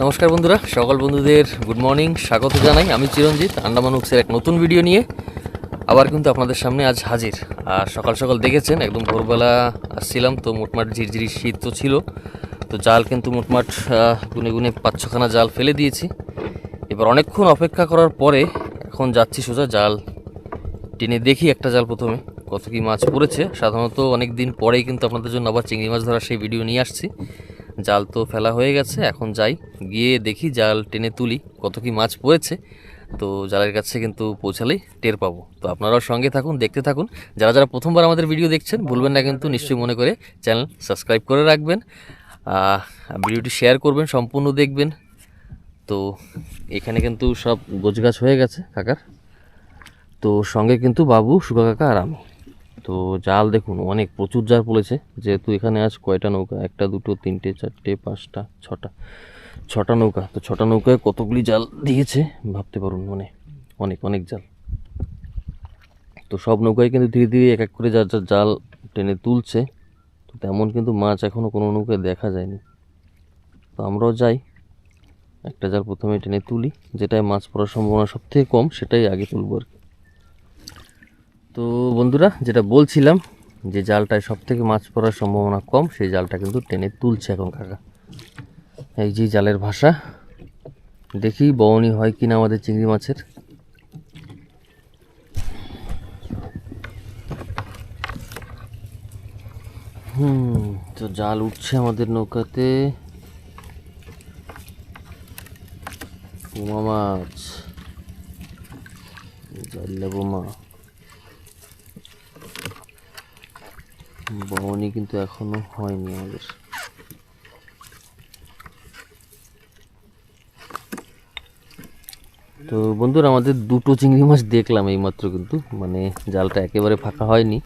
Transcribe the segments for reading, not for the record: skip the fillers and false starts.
নমস্কার বন্ধুরা, সকল বন্ধুদের গুড মর্নিং, স্বাগত জানাই। আমি চিরঞ্জিত আন্দামান উক্সের এক নতুন ভিডিও নিয়ে আবার কিন্তু আপনাদের সামনে আজ হাজির। আর সকাল সকাল দেখেছেন একদম ভোরবেলা আসছিলাম, তো মোটমাট ঝিরঝিরি শীত তো ছিল, তো জাল কিন্তু মোটমাট গুনে গুনে 5-6খানা জাল ফেলে দিয়েছি। এবার অনেকক্ষণ অপেক্ষা করার পরে এখন যাচ্ছি সোজা জাল টেনে দেখি একটা জাল প্রথমে কত কি মাছ পড়েছে। সাধারণত অনেক দিন পরেই কিন্তু আপনাদের জন্য আবার চিংড়ি মাছ ধরার সেই ভিডিও নিয়ে আসছি। জাল তো ফেলা হয়ে গেছে, এখন যাই গিয়ে দেখি জাল টেনে তুলি কত কি মাছ পড়েছে। তো জালের কাছে কিন্তু পৌঁছালেই টের পাবো। তো আপনারাও সঙ্গে থাকুন, দেখতে থাকুন। যারা যারা প্রথমবার আমাদের ভিডিও দেখছেন ভুলবেন না কিন্তু নিশ্চয়ই মনে করে চ্যানেল সাবস্ক্রাইব করে রাখবেন, ভিডিওটি শেয়ার করবেন, সম্পূর্ণ দেখবেন। তো এখানে কিন্তু সব গোছগাছ হয়ে গেছে কাকার, তো সঙ্গে কিন্তু বাবু, সুগা কাকা আর আমি। তো জাল দেখুন অনেক, প্রচুর জাল পড়েছে। যেহেতু এখানে আজ কয়টা নৌকা, 1, 2, 3, 4, 5, 6টা নৌকা, তো 6টা নৌকায় কতগুলি জাল দিয়েছে ভাবতে পারুন, মানে অনেক অনেক জাল। তো সব নৌকায় কিন্তু ধীরে ধীরে এক এক করে যার যার জাল টেনে তুলছে। তো তেমন কিন্তু মাছ এখনও কোনো নৌকায় দেখা যায়নি। তো আমরাও যাই, একটা জাল প্রথমে টেনে তুলি, যেটায় মাছ পড়ার সম্ভাবনা সব থেকে কম সেটাই আগে তুলব আর কি। তো বন্ধুরা, যেটা বলছিলাম যে জালটায় সব থেকে মাছ পড়ার সম্ভাবনা কম, সেই জালটা কিন্তু টেনে তুলছে এখন কাকা। এই যে জালের ভাষা, দেখি বউনি হয় কিনা আমাদের চিংড়ি মাছের। তো জাল উঠছে আমাদের নৌকাতে, পোমা মাছ, জাইলা বোমা। বউনি কিন্তু এখনো হয়নি আমাদের। তো বন্ধুরা, আমাদের দুটো চিংড়ি মাছ দেখলাম এইমাত্র, কিন্তু মানে জালটা একেবারে ফাঁকা হয়নি।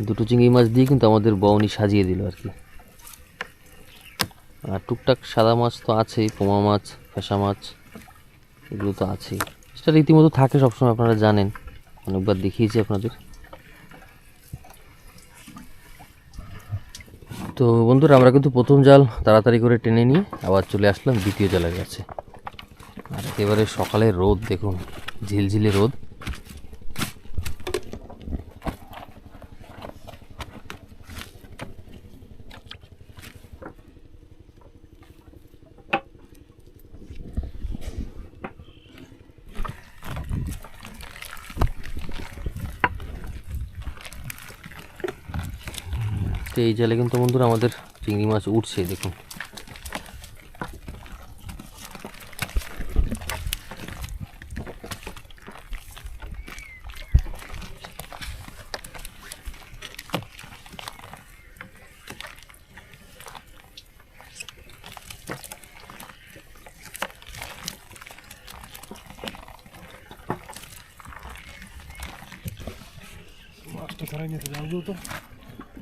দুটো চিংড়ি মাছ দিয়ে কিন্তু আমাদের বউনি সাজিয়ে দিল আর কি। আর টুকটাক সাদা মাছ তো আছেই, পোমা মাছ, ফেসা মাছ, এগুলো তো আছেই। সেটা রীতিমতো থাকে সবসময়, আপনারা জানেন, অনেকবার দেখিয়েছি আপনাদের। তো বন্ধুরা, আমরা কিন্তু প্রথম জাল তাড়াতাড়ি করে টেনে নিয়ে আবার চলে আসলাম দ্বিতীয় জালের কাছে। আর একেবারে সকালের রোদ দেখুন, ঝিলঝিলে রোদ। তো এই জালে কিন্তু বন্ধুরা আমাদের চিংড়ি মাছ উঠছে দেখুন।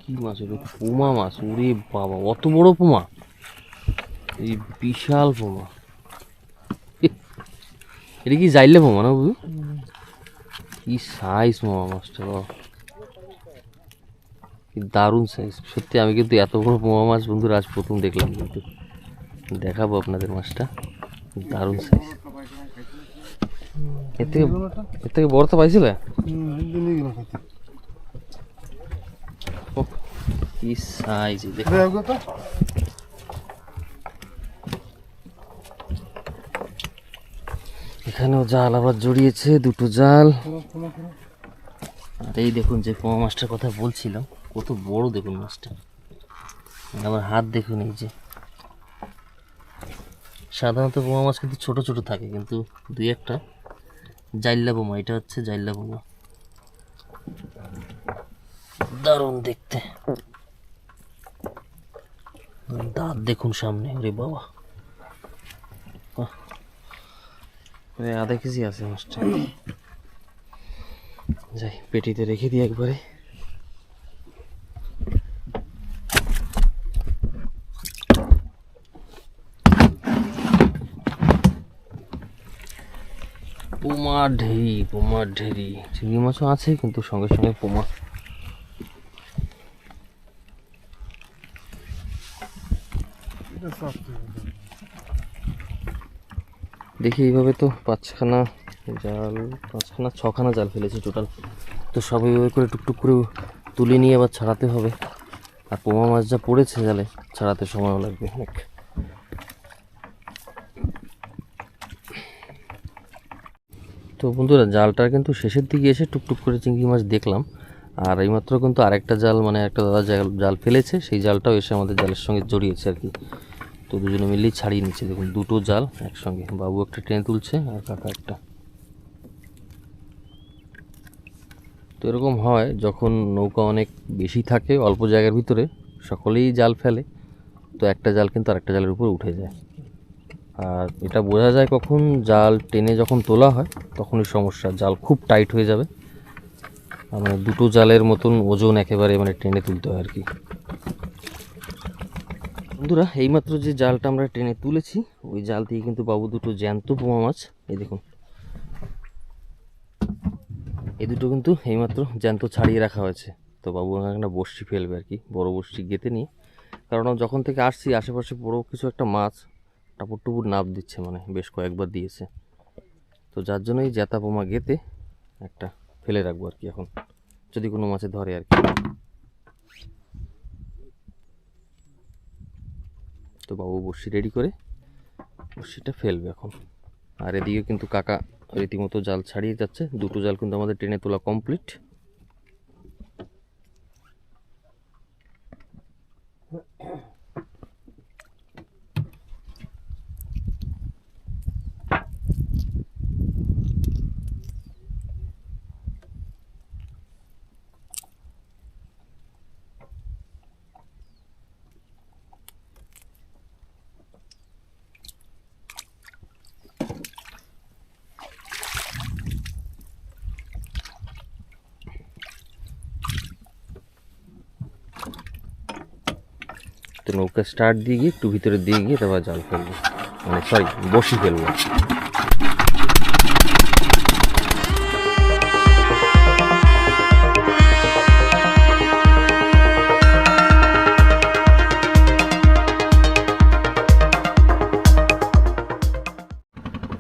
কি মাছ হলো? পোমা মাছ। ওরে বাবা, অত বড় পোমা! এই বিশাল পোমা। এটা কি জাইলে পোমা না বুঝু? কি সাইজ পোমা মাছটা, কি দারুণ সাইজ সত্যি। আমি কিন্তু এত বড় পোমা মাছ বন্ধুরা আজ প্রথম দেখলাম, কিন্তু দেখাবো আপনাদের মাছটা, দারুণ সাইজ। এর থেকে বড় তো পাইছিলে? কি সাইজ দেখো। এখানেও জাল আবার জড়িয়েছে, দুটো জাল। আর এই দেখুন যে পোমা মাছটার কথা বলছিলাম, কত বড় দেখুন মাছটা। আবার হাত দেখুন, এই যে সাধারণত পোমা মাছ কিন্তু ছোট ছোট থাকে, কিন্তু দুই একটা জাইল্লা পোমা, এটা হচ্ছে জাইল্লা পোমা। দারুণ দেখতে, দাঁত দেখুন সামনে, ওরে বাবা, আধা কেজি আছে মাছটা। যাই পেটিতে রেখে দিই একবারে। পোমা ঢেরি, পোমা ঢেরি। চিংড়ি মাছও আছে, কিন্তু সঙ্গে সঙ্গে পোমা। দেখি এইভাবে তো পাঁচখানা ছখানা জাল ফেলেছি টোটাল। তো সব এইভাবে করে টুকটুক করে তুলে নিয়ে আবার ছাড়াতে হবে। আর পোমা মাছ যা পড়েছে জালে, ছাড়াতে সময়ও লাগবে অনেক। তো বন্ধুরা, জালটার কিন্তু শেষের দিকে এসে টুকটুক করে চিংড়ি মাছ দেখলাম। আর এইমাত্র কিন্তু আরেকটা জাল, মানে একটা দাদা জাল ফেলেছে, সেই জালটাও এসে আমাদের জালের সঙ্গে জড়িয়েছে আর কি। তো দুজনে মিলেই ছাড়িয়ে নিচ্ছে। দেখুন, দুটো জাল একসঙ্গে, বাবু একটা টেনে তুলছে আর কাকা একটা। তো এরকম হয় যখন নৌকা অনেক বেশি থাকে অল্প জায়গার ভিতরে, সকলেই জাল ফেলে, তো একটা জাল কিন্তু আরেকটা জালের উপর উঠে যায়। আর এটা বোঝা যায় কখন জাল টেনে যখন তোলা হয় তখনই সমস্যা, জাল খুব টাইট হয়ে যাবে। মানে দুটো জালের মতন ওজন একেবারে মানে টেনে তুলতে হয় আর কি। বন্ধুরা, এইমাত্র যে জালটা আমরা টেনে তুলেছি, ওই জাল থেকে কিন্তু বাবু দুটো জ্যান্ত পোমা মাছ, এই দেখুন, এই দুটো কিন্তু এইমাত্র জ্যান্ত ছাড়িয়ে রাখা হয়েছে। তো বাবু একটা বড়শি ফেলবে আর কি, বড় বড়শি গেঁথে নিয়ে। কারণ যখন থেকে আসছি আশেপাশে বড় কিছু একটা মাছ টাপুর টুপুর নাপ দিচ্ছে, মানে বেশ কয়েকবার দিয়েছে। তো যার জন্য এই জ্যাতা পোমা গেঁথে একটা ফেলে রাখবো আর কি, এখন যদি কোনো মাছে ধরে আর কি। তো বাবু বড়শি রেডি করে বড়শিটা ফেলবে এখন। আর এদিকে কিন্তু কাকা রীতিমতো জাল ছাড়িয়ে যাচ্ছে। দুটো জাল কিন্তু আমাদের টেনে তোলা কমপ্লিট। তো নৌকা স্টার্ট দিয়ে গিয়ে একটু ভিতরে দিয়ে গিয়ে তারপর জাল ফেলবো, মানে সরি বড়শি ফেলবো।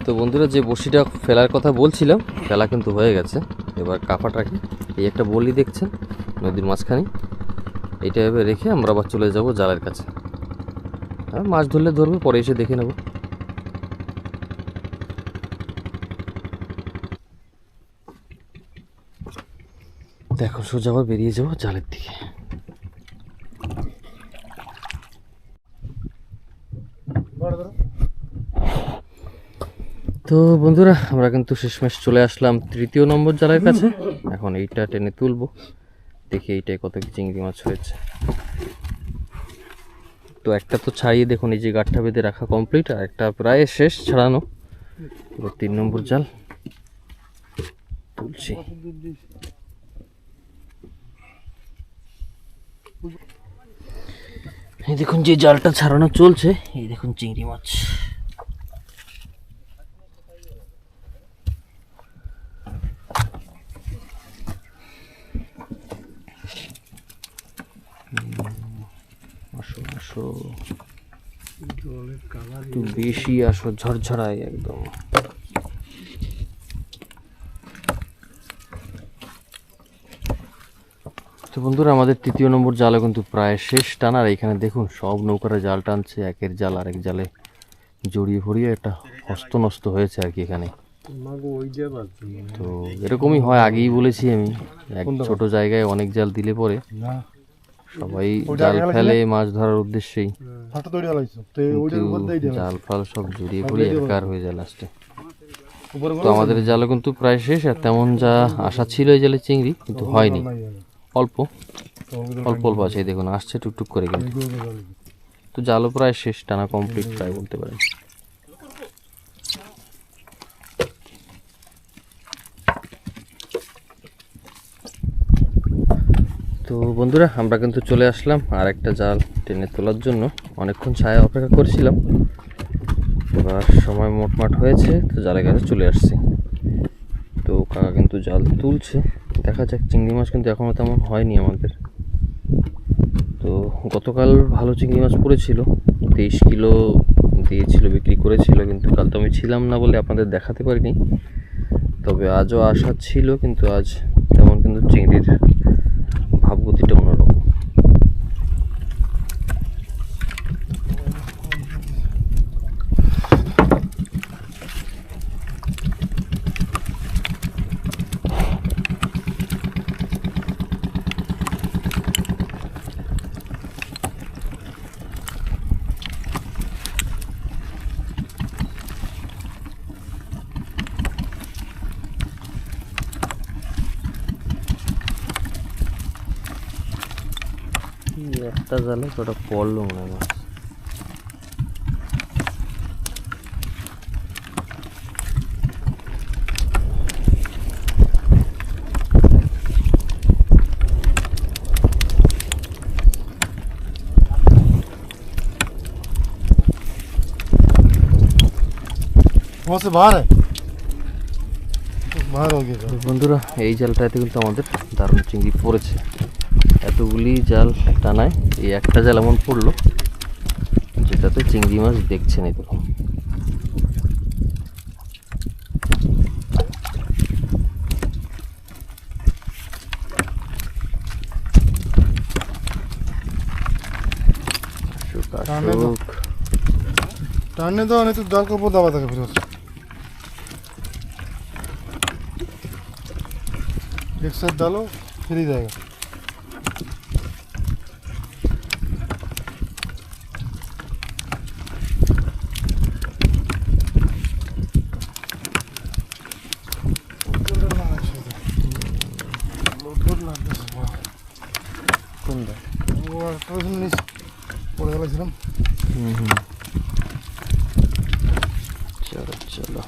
তো বন্ধুরা, যে বড়শিটা ফেলার কথা বলছিলাম, ফেলা কিন্তু হয়ে গেছে। এবার কাঁপাটাকে এই একটা বলি দেখছেন নদীর মাঝখানে, এইটা এভাবে রেখে আমরা আবার চলে যাব জালের কাছে। আর মাছ ধরলে ধরবো, পরে এসে দেখে নেব। দেখো, সোজা আবার বেরিয়ে যাবো জালের দিকে। তো বন্ধুরা, আমরা কিন্তু শেষমেশ চলে আসলাম 3 নম্বর জালের কাছে। এখন এইটা টেনে তুলবো, দেখি এইটাই কত কি চিংড়ি মাছ হয়েছে। তো একটা তো ছাড়িয়ে দেখুন, এই যে গাঁটটা বেঁধে রাখা কমপ্লিট, আর একটা প্রায় শেষ ছাড়ানো। এবার 3 নম্বর জাল তুলছি। এই দেখুন, যে জালটা ছাড়ানো চলছে, এই দেখুন চিংড়ি মাছ। আসো আসো, একটু বেশি আসো, ঝরঝরাই একদম। তো বন্ধুরা, আমাদের 3 নম্বর জালও কিন্তু প্রায় শেষ টানার। এখানে দেখুন সব নৌকারা জাল টানছে, একের জাল আরেক জালে জড়িয়ে ভরিয়ে একটা হস্তনষ্ট হয়েছে আর কি এখানে। তো এরকমই হয়, আগেই বলেছি আমি, এক ছোট জায়গায় অনেক জাল দিলে পরে সবাই জাল ফেলে মাছ ধরার উদ্দেশ্যেই, জাল ফাল সব জড়িয়ে পড়ে একার হয়ে যায় লাস্টে। তো আমাদের জালও কিন্তু প্রায় শেষ। আর তেমন যা আশা ছিল এই জালে চিংড়ি, কিন্তু হয়নি, অল্প অল্প অল্প আছে। দেখুন আসছে টুকটুক করে কিন্তু। তো জালও প্রায় শেষ, টানা কমপ্লিট প্রায় বলতে পারেন। তো বন্ধুরা, আমরা কিন্তু চলে আসলাম আর একটা জাল টেনে তোলার জন্য। অনেকক্ষণ ছায়া অপেক্ষা করছিলাম, এবার সময় মোটমাট হয়েছে, তো জালের কাছে চলে আসছি। তো কাকা কিন্তু জাল তুলছে, দেখা যাক। চিংড়ি মাছ কিন্তু এখনও তেমন হয়নি আমাদের। তো গতকাল ভালো চিংড়ি মাছ পড়েছিল, 23 কিলো দিয়েছিল, বিক্রি করেছিল, কিন্তু কাল তো আমি ছিলাম না বলে আপনাদের দেখাতে পারিনি। তবে আজও আসা ছিল, কিন্তু আজ তেমন কিন্তু চিংড়ির ভাবগতিটা অন্যরকম। একটা জালে কটা পড়লো না মাছ। वहाँ से बाहर है, बाहर हो गया। বন্ধুরা, এই জালটাতে কিন্তু আমাদের দারুণ চিংড়ি পড়েছে। এতগুলি জাল টানায় এই একটা জাল এমন পড়লো যেটাতে চিংড়ি মাছ দেখছেন। এই দেখুন, टाड़ने दो, नहीं तो जाल को ऊपर दबा देगा फिर उसको। एक साथ डालो फिर ही जाएगा। চলো চলো,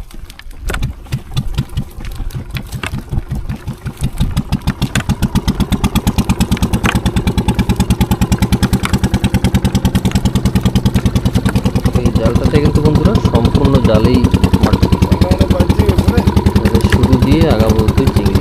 এই জালটাতে কিন্তু বন্ধুরা সম্পূর্ণ জালেই শুরু দিয়ে আগা বলতে চিংড়ি।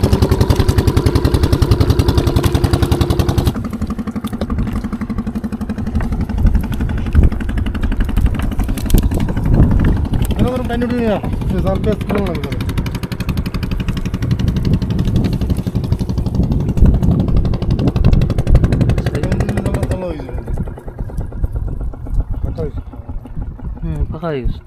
ফাঁকা হয়ে গেছে।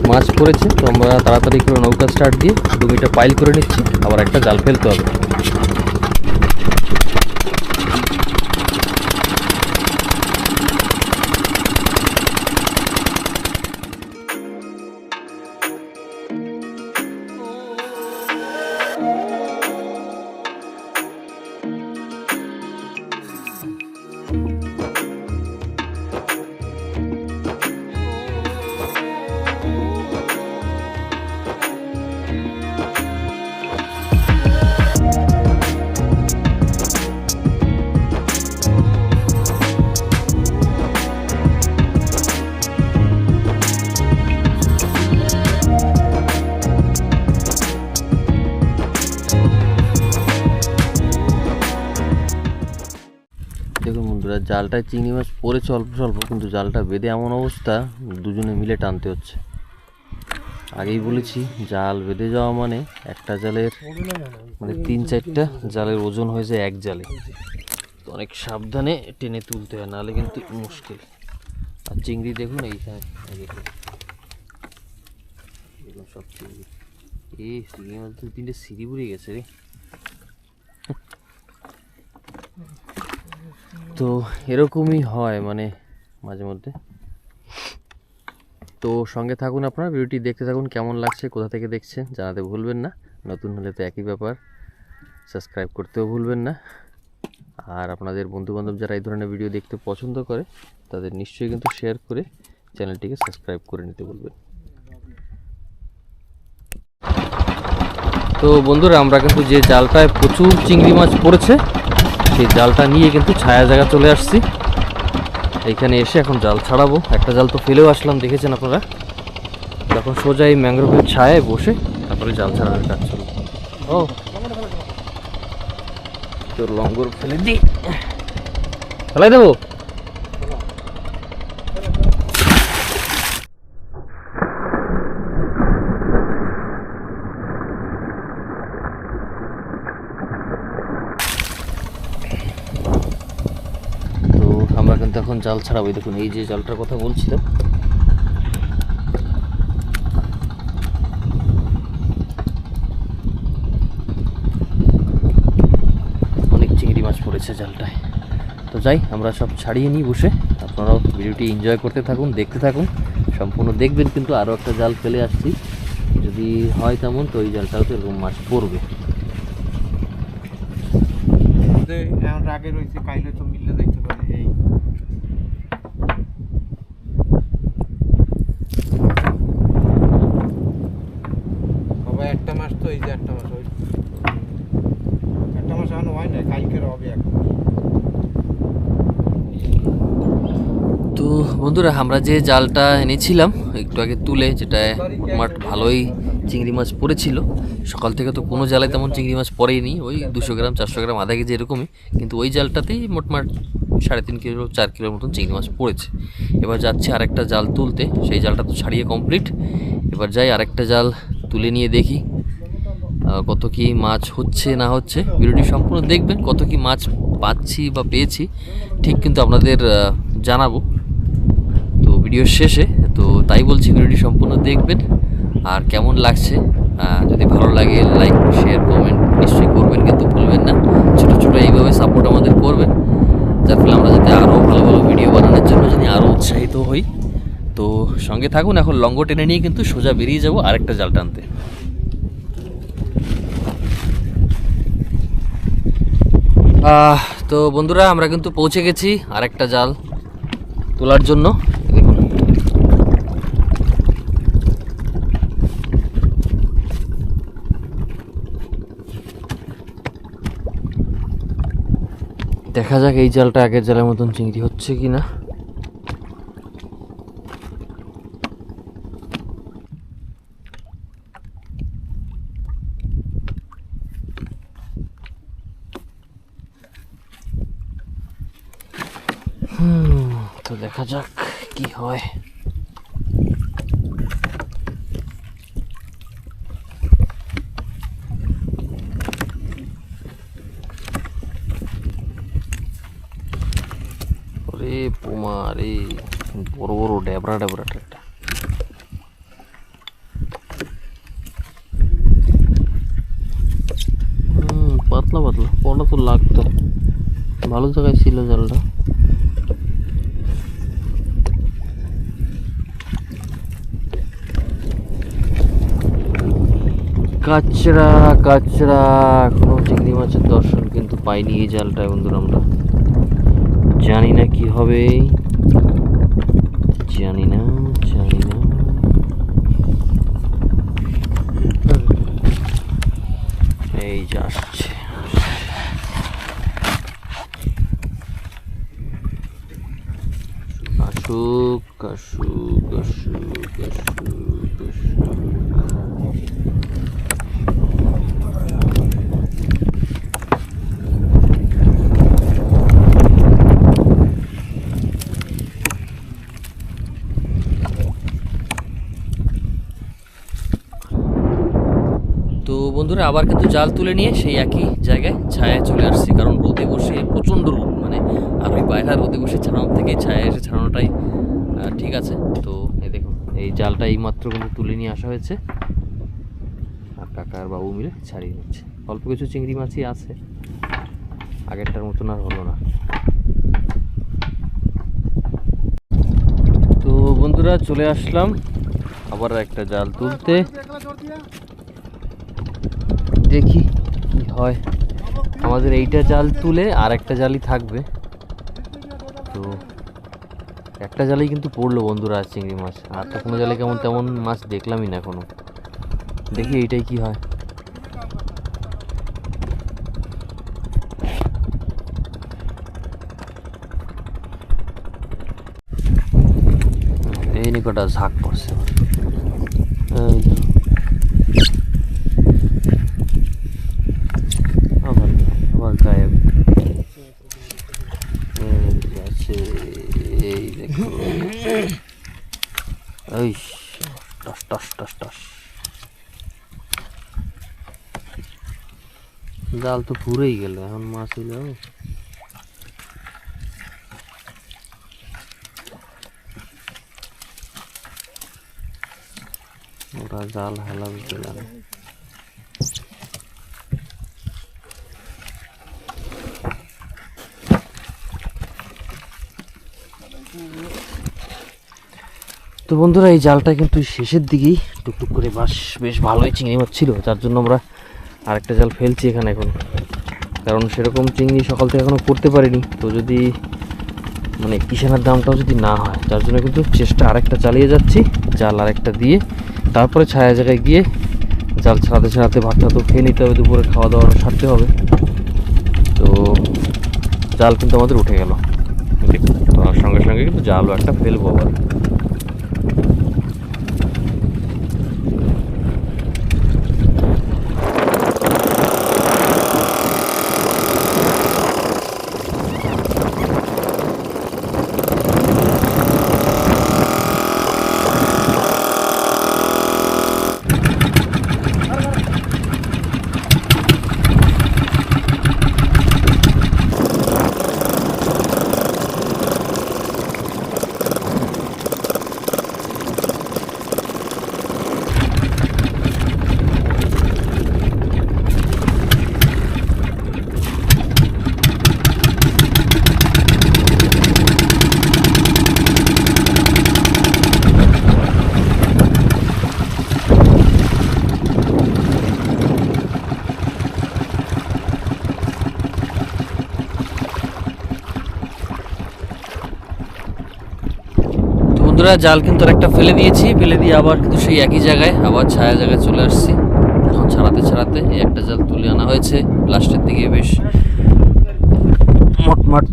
মাছ পড়েছে, তো আমরা তাড়াতাড়ি করে নৌকা স্টার্ট দিয়ে ডুবিটা পাইল করে নিচ্ছি, আবার একটা জাল ফেলতে হবে। দেখুন বন্ধুরা, জালটায় চিংড়ি মাছ পড়েছে অল্প স্বল্প, কিন্তু জালটা বেঁধে এমন অবস্থা দুজনে মিলে টানতে হচ্ছে। আগেই বলেছি, জাল বেঁধে যাওয়া মানে একটা জালের মানে 3-4টা জালের ওজন হয়ে যায় এক জালে। তো অনেক সাবধানে টেনে তুলতে হয়, নাহলে কিন্তু মুশকিল। আর চিংড়ি দেখুন এইখানে, দেখুন সব চিংড়ি। এই চিংড়ি মাছ 2-3টে সিঁড়ি বুড়িয়ে গেছে রে। তো এরকমই হয় মানে মাঝে মধ্যে। তো সঙ্গে থাকুন, আপনারা ভিডিওটি দেখতে থাকুন। কেমন লাগছে, কোথা থেকে দেখছেন জানাতে ভুলবেন না। নতুন হলে তো একই ব্যাপার, সাবস্ক্রাইব করতেও ভুলবেন না। আর আপনাদের বন্ধুবান্ধব যারা এই ধরনের ভিডিও দেখতে পছন্দ করে তাদের নিশ্চয়ই কিন্তু শেয়ার করে চ্যানেলটিকে সাবস্ক্রাইব করে নিতে বলবেন। তো বন্ধুরা, আমরা কিন্তু যে জালটায় প্রচুর চিংড়ি মাছ পড়েছে সেই জালটা নিয়ে কিন্তু ছায়া জায়গা চলে আসছি। এইখানে এসে এখন জাল ছাড়াবো। একটা জাল তো ফেলেও আসলাম, দেখেছেন আপনারা। এখন সোজা এই ম্যাংগ্রোভের ছায়ায় বসে তারপরে জাল ছাড়ানোর কাজ চলবে। ও তোর লঙ্গর ফেলে দি, ফেলাই দেবো। তো আমরা কিন্তু এখন জাল ছাড়াবো। এই দেখুন, এই যে জালটার কথা বলছিলাম, অনেক চিংড়ি মাছ পড়েছে জালটায়। তো যাই, আমরা সব ছাড়িয়ে নিই বসে। আপনারাও ভিডিওটি এনজয় করতে থাকুন, দেখতে থাকুন, সম্পূর্ণ দেখবেন। কিন্তু আরও একটা জাল ফেলে আসছি, যদি হয় তেমন তো এই জালটাও তো এরকম মাছ পড়বে। আগে রয়েছে কাইলে তো মিললে দেখতে পারে। এই হবে একটা মাস, তো এই যে একটা মাস, ওই একটা মাস এখন হয় না, কালকের হবে এক মাস। তো বন্ধুরা, আমরা যে জালটা এনেছিলাম একটু আগে তুলে, যেটায় মোটমাট ভালোই চিংড়ি মাছ পড়েছিল, সকাল থেকে তো কোনো জালে তেমন চিংড়ি মাছ পড়েনি, ওই 200 গ্রাম 400 গ্রাম আধা কেজি এরকমই। কিন্তু ওই জালটাতেই মোটমাট 3.5 কিলো 4 কিলোর মতন চিংড়ি মাছ পড়েছে। এবার যাচ্ছি আরেকটা জাল তুলতে, সেই জালটা তো ছাড়িয়ে কমপ্লিট। এবার যাই আরেকটা জাল তুলে নিয়ে দেখি কত কি মাছ হচ্ছে না হচ্ছে। ভিডিওটি সম্পূর্ণ দেখবেন, কত কি মাছ পাচ্ছি বা পেয়েছি ঠিক কিন্তু আপনাদের জানাবো তো ভিডিওর শেষে। তো তাই বলছি, ভিডিওটি সম্পূর্ণ দেখবেন। আর কেমন লাগছে, যদি ভালো লাগে লাইক শেয়ার কমেন্ট নিশ্চয়ই করবেন, কিন্তু ভুলবেন না। ছোটো ছোটো এইভাবে সাপোর্ট আমাদের করবেন, যার ফলে আমরা যাতে আরও ভালো ভালো ভিডিও বানানোর জন্য যদি আরও উৎসাহিত হই। তো সঙ্গে থাকুন। এখন লঙ্গ টেনে নিয়ে কিন্তু সোজা বেরিয়ে যাব আরেকটা জাল টানতে। তো বন্ধুরা, আমরা কিন্তু পৌঁছে গেছি আরেকটা জাল তোলার জন্য। দেখুন, দেখা যাক এই জালটা আগের জালের মতন চিংড়ি হচ্ছে কি না। তো দেখা যাক কি হয়। ওরে পোমা রে, বড় বড় ডেবরা ডেবরা একটা। পাতলা পাতলা, পড়া তো লাগতো, ভালো জায়গায় ছিল জালটা। কাচড়া কাচড়া, এখনো চিংড়ি মাছের দর্শন কিন্তু পাইনি এই জালটায় বন্ধুরা। আমরা জানি না কি হবে, জানি না জানি না। এই যে আসছে, আসুক আসুক আসুক আসুক আসুক। তো বন্ধুরা, আবার কিন্তু জাল তুলে নিয়ে সেই একই জায়গায় ছায়ায় চলে আসছি, কারণ রোদে বসে প্রচণ্ড রোদ, মানে আর ওই বাইরে রোদে বসে ছাড়ানোর থেকে ছায়ায় এসে ছাড়ানোটাই ঠিক আছে। তো এই দেখুন, এই জালটা এই মাত্র কিন্তু তুলে নিয়ে আসা হয়েছে, আর কাকা আর বাবু মিলে ছাড়িয়ে নিচ্ছে। অল্প কিছু চিংড়ি মাছই আছে, আগেরটার মতন আর হলো না। তো বন্ধুরা, চলে আসলাম আবার একটা জাল তুলতে, দেখি কি হয়। আমাদের এইটা জাল তুলে আর একটা জালই থাকবে। তো একটা জালেই কিন্তু পড়লো বন্ধুরা আজ চিংড়ি মাছ, আর তো কোনো জালে কেমন তেমন মাছ দেখলামই না এখনো। দেখি এইটাই কি হয়। এই নিকটা ঝাঁক পড়ছে। এই দেখো। আবার আবার গায়েব। এই আছে, এই দেখো। এই টস টস টস টস। জাল তো পুরেই গেল, এখন মাছ হইলে হবে? ওরা জাল হেলাবে পেলাম। তো বন্ধুরা, এই জালটা কিন্তু শেষের দিকেই টুকটুক করে বেশ ভালোই চিংড়ি মাছ ছিল, যার জন্য আমরা আরেকটা জাল ফেলছি এখানে এখন। কারণ সেরকম চিংড়ি সকাল থেকে এখনও করতে পারিনি, তো যদি মানে কিষানের দামটাও যদি না হয়, যার জন্য কিন্তু চেষ্টা আরেকটা চালিয়ে যাচ্ছি, জাল আরেকটা দিয়ে তারপরে ছায়া জায়গায় গিয়ে জাল ছাড়াতে ছাড়াতে ভাতটা তো খেয়ে নিতে হবে, দুপুরে খাওয়া দাওয়া সারতে হবে। তো জাল কিন্তু আমাদের উঠে গেল, তো সঙ্গে সঙ্গে কিন্তু জালও একটা ফেলবো আবার। বন্ধুরা, জাল কিন্তু একটা ফেলে দিয়েছি, ফেলে দিয়ে আবার কিন্তু সেই একই জায়গায় আবার ছায়া জায়গায় চলে আসছি। এখন ছাড়াতে ছাড়াতে এই একটা জাল তুলে আনা হয়েছে, লাস্টের দিকে বেশ মোটমাট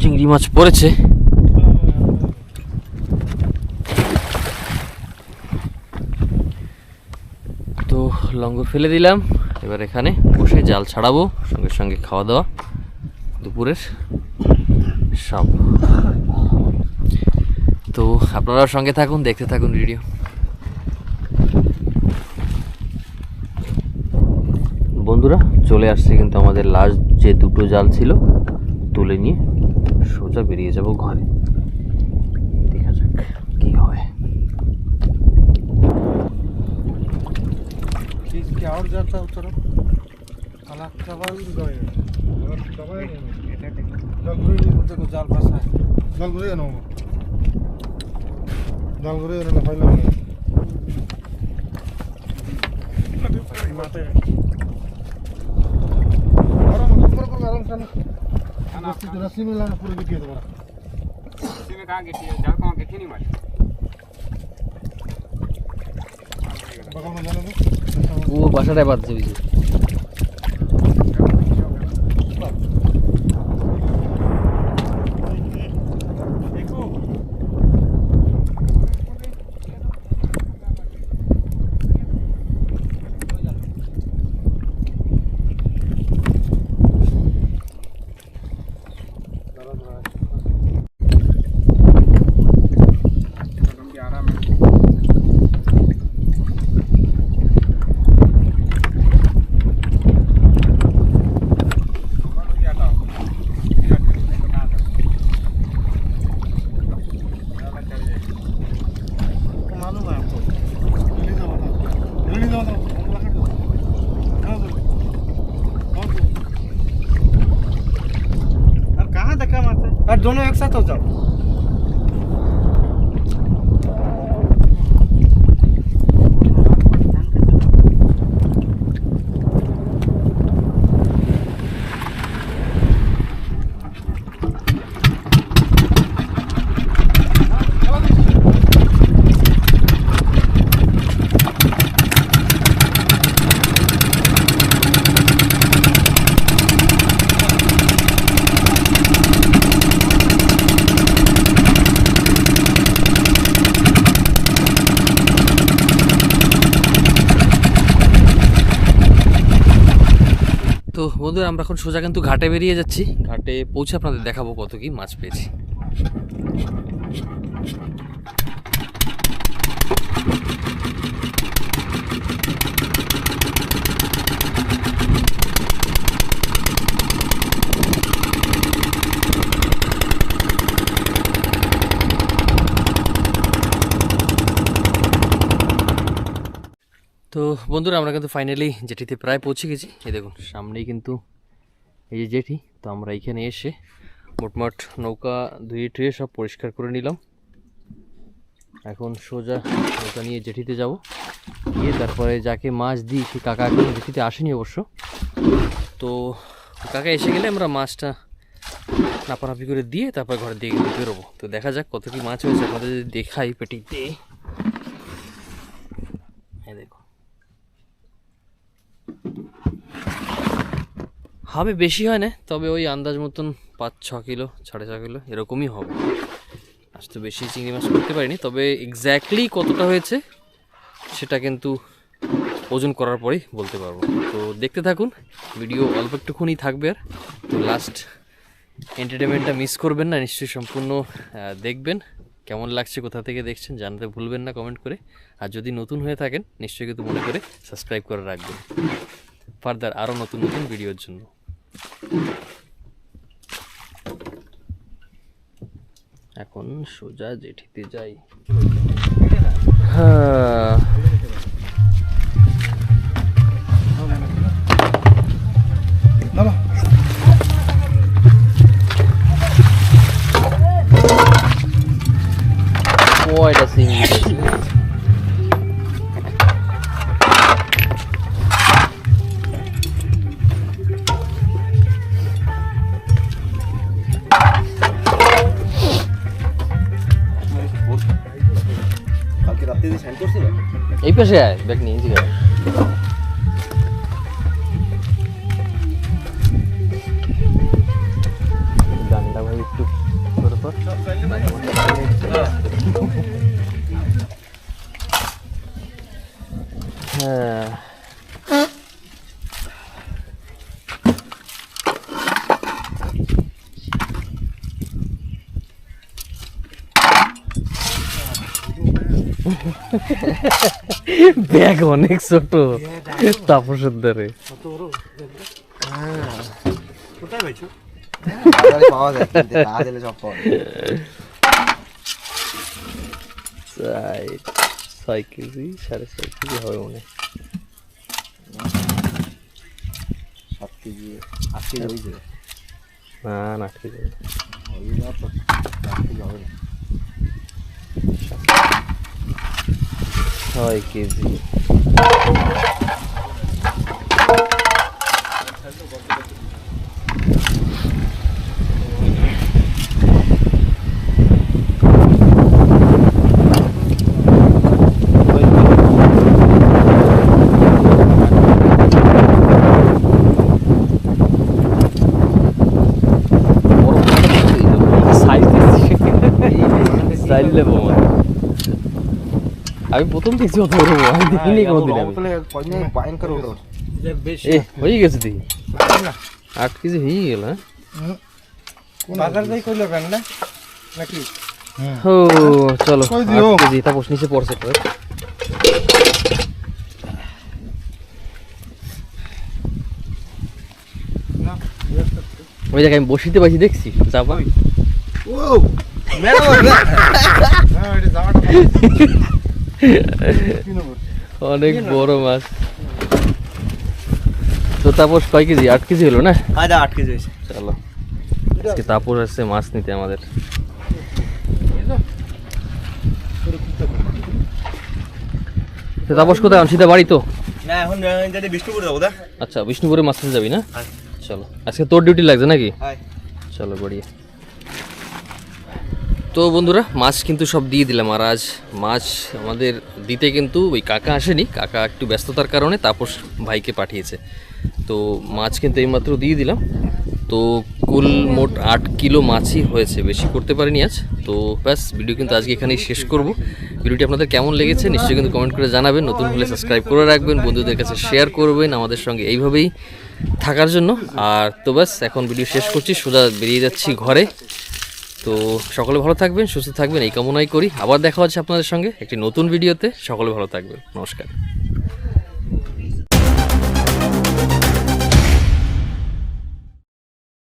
চিংড়ি মাছ পড়েছে। তো লঙ্গর ফেলে দিলাম, এবার এখানে বসে জাল ছাড়াবো, সঙ্গে সঙ্গে খাওয়া দাওয়া দুপুরের সব। তো আপনারাও সঙ্গে থাকুন, দেখতে থাকুন ভিডিও। বন্ধুরা, চলে আসছে কিন্তু আমাদের লাস্ট যে দুটো জাল ছিল, তুলে নিয়ে সোজা বেরিয়ে যাব ঘরে। দেখা যাক কি হয়। और जाता है तरफ अलग दबा गए देखो जाल फंसा है জাল ঘুরে জানো, জাল ঘুরে জানো ফাইলাম रस्सी में लाना पूरे गिट्टी दोबारा रस्सी में कहाँ गिट्टी है? जाल कहाँ गिट्टी नहीं मारी बगल में जाने दो। ও বাসাটায় বাদ যাবি যে। और दोनों एक साथ हो जाओ। বন্ধুরা আমরা এখন সোজা কিন্তু ঘাটে বেরিয়ে যাচ্ছি, ঘাটে পৌঁছে আপনাদের দেখাবো কত কি মাছ পেয়েছি। তো বন্ধুরা আমরা কিন্তু ফাইনালি জেটিতে প্রায় পৌঁছে গেছি। এই দেখুন সামনেই কিন্তু এই যে জেটি। তো আমরা এইখানে এসে মোটমাট নৌকা ধুয়ে টুয়ে সব পরিষ্কার করে নিলাম। এখন সোজা নৌকা নিয়ে জেটিতে যাব, গিয়ে তারপরে যাকে মাছ দিই সে কাকা এখন জেটিতে আসেনি অবশ্য। তো কাকা এসে গেলে আমরা মাছটা নাপানাপি করে দিয়ে তারপর ঘরের দিকে কিন্তু বেরোবো। তো দেখা যাক কত কি মাছ হয়েছে, আপনাদের যদি দেখাই পেটিতে। হ্যাঁ দেখো, হবে বেশি হয় না, তবে ওই আন্দাজ মতন 5-6 কিলো 6.5 কিলো এরকমই হবে। আজ তো বেশি চিংড়ি মাছ করতে পারিনি, তবে এক্স্যাক্টলি কতটা হয়েছে সেটা কিন্তু ওজন করার পরেই বলতে পারবো। তো দেখতে থাকুন, ভিডিও অল্প একটুখানি থাকবে। আর তো লাস্ট এন্টারটেনমেন্টটা মিস করবেন না, নিশ্চয়ই সম্পূর্ণ দেখবেন। কেমন লাগছে, কোথা থেকে দেখছেন জানাতে ভুলবেন না কমেন্ট করে। আর যদি নতুন হয়ে থাকেন নিশ্চয়ই কিন্তু মনে করে সাবস্ক্রাইব করে রাখবেন ফার্দার আরও নতুন নতুন ভিডিওর জন্য। এখন সোজা জেঠিতে যাই। হ্যাঁ নামো। কয়টা চিংড়ি আছে? এই পাশে আয়, ব্যাগ নিয়ে এদিকে আয়। গানটা ভাই একটু করে পর। হ্যাঁ ব্যাগ অনেক ছোট, তাপসের ধারে পাওয়া যায়, তা দিলে সব পাওয়া যায়। 6 কেজি 6.5 কেজি হবে মনে হয়। 7 কেজি 8 কেজি হয়েছে না 8 কেজি ওই না তো 8 কেজি হবে না। 6 কেজি। আমি প্রথম দেখছি অত বড়, আমি দেখিনি কোনোদিন। হয়ে গেছে দেখি 8 কেজি হয়ে গেল। বাজার যাই কইলো কেন না নাকি? ও চলো 8 কেজি তারপর নিচে পড়ছে তো। ওই জায়গায় আমি বসিতে পাইছি দেখছি যাবা। অনেক বড় মাছ। তো তাপস কয় কেজি? 8 কেজি হলো না? 8 কেজি হয়েছে। চলো আজকে তাপস আসছে মাছ নিতে আমাদের। তো তাপস কোথায়? সিধা বাড়ি তো? না এখন যদি বিষ্ণুপুর যাবো দা। আচ্ছা বিষ্ণুপুরে মাছ নিতে যাবি না? চলো আজকে তোর ডিউটি লাগছে নাকি? চলো বড়িয়া। তো বন্ধুরা মাছ কিন্তু সব দিয়ে দিলাম। আর আজ মাছ আমাদের দিতে কিন্তু ওই কাকা আসেনি, কাকা একটু ব্যস্ততার কারণে তাপস ভাইকে পাঠিয়েছে। তো মাছ কিন্তু এইমাত্র দিয়ে দিলাম। তো কুল মোট 8 কিলো মাছই হয়েছে, বেশি করতে পারিনি আজ। তো ব্যাস ভিডিও কিন্তু আজকে এখানেই শেষ করব। ভিডিওটি আপনাদের কেমন লেগেছে নিশ্চয়ই কিন্তু কমেন্ট করে জানাবেন। নতুন হলে সাবস্ক্রাইব করে রাখবেন, বন্ধুদের কাছে শেয়ার করবেন। আমাদের সঙ্গে এইভাবেই থাকার জন্য। আর তো ব্যাস এখন ভিডিও শেষ করছি, সোজা বেরিয়ে যাচ্ছি ঘরে। তো সকলে ভালো থাকবেন, সুস্থ থাকবেন এই কামনাই করি। আবার দেখা হচ্ছে আপনাদের সঙ্গে একটি নতুন ভিডিওতে। সকলে ভালো থাকবেন, নমস্কার।